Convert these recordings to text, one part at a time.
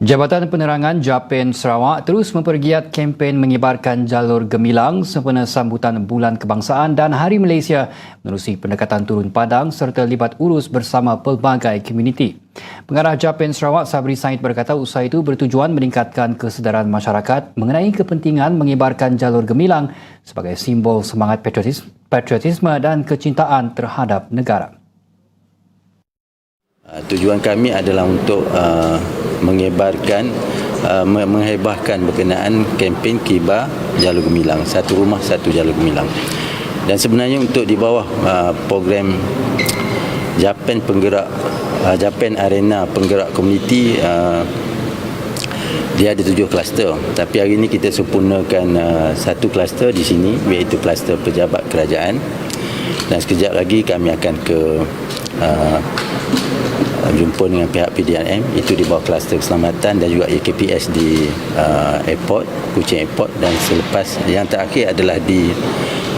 Jabatan Penerangan Japen Sarawak terus mempergiat kempen mengibarkan jalur gemilang sempena sambutan Bulan Kebangsaan dan Hari Malaysia menerusi pendekatan turun padang serta libat urus bersama pelbagai komuniti. Pengarah Japen Sarawak Sabri Said berkata usaha itu bertujuan meningkatkan kesedaran masyarakat mengenai kepentingan mengibarkan jalur gemilang sebagai simbol semangat patriotisme dan kecintaan terhadap negara. Tujuan kami adalah untuk mengebarkan, menghebahkan berkenaan kempen kibar jalur gemilang, satu rumah satu jalur gemilang. Dan sebenarnya untuk di bawah program Japan Japan Arena Penggerak Komuniti, dia ada 7 kluster. Tapi hari ini kita sempurnakan satu kluster di sini, iaitu kluster pejabat kerajaan. Dan sekejap lagi kami akan ke jumpa dengan pihak PDRM, itu di bawah kluster keselamatan, dan juga AKPS di airport, Kuching Airport, dan selepas yang terakhir adalah di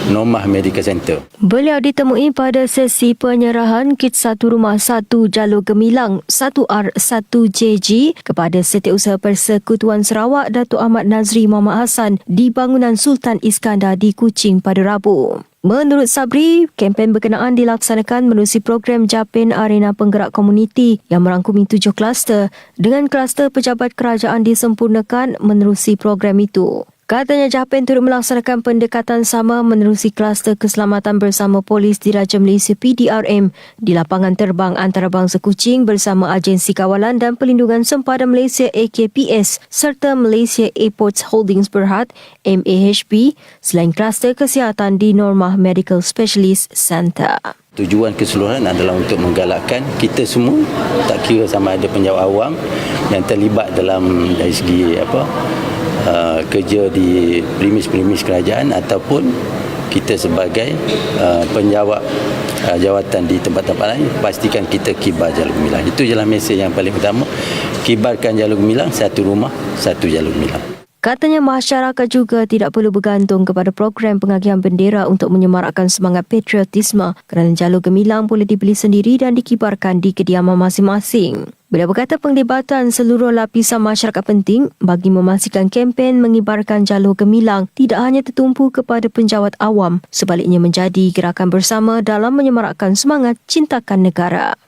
Nomah Medical Center. Beliau ditemui pada sesi penyerahan kit satu rumah satu jalur gemilang 1R1JG kepada Setiausaha Persekutuan Sarawak Datuk Ahmad Nazri Muhammad Hassan di bangunan Sultan Iskandar di Kuching pada Rabu. Menurut Sabri, kempen berkenaan dilaksanakan menerusi program Japan Arena Penggerak Komuniti yang merangkumi 7 kluster dengan kluster pejabat kerajaan disempurnakan menerusi program itu. Katanya Japan turut melaksanakan pendekatan sama menerusi kluster keselamatan bersama Polis Diraja Malaysia PDRM di lapangan terbang antarabangsa Kuching bersama Agensi Kawalan dan Perlindungan Sempadan Malaysia AKPS serta Malaysia Airports Holdings Berhad MAHB selain kluster kesihatan di Normah Medical Specialist Centre. Tujuan keseluruhan adalah untuk menggalakkan kita semua, tak kira sama ada penjawat awam yang terlibat dalam dari segi kerja di premis-premis kerajaan ataupun kita sebagai penjawat jawatan di tempat-tempat lain, pastikan kita kibar jalur gemilang. Itu adalah mesej yang paling utama, kibarkan jalur gemilang, satu rumah satu jalur gemilang. Katanya masyarakat juga tidak perlu bergantung kepada program pengagihan bendera untuk menyemarakkan semangat patriotisme kerana jalur gemilang boleh dibeli sendiri dan dikibarkan di kediaman masing-masing. Beliau berkata penglibatan seluruh lapisan masyarakat penting bagi memastikan kempen mengibarkan jalur gemilang tidak hanya tertumpu kepada penjawat awam, sebaliknya menjadi gerakan bersama dalam menyemarakkan semangat cintakan negara.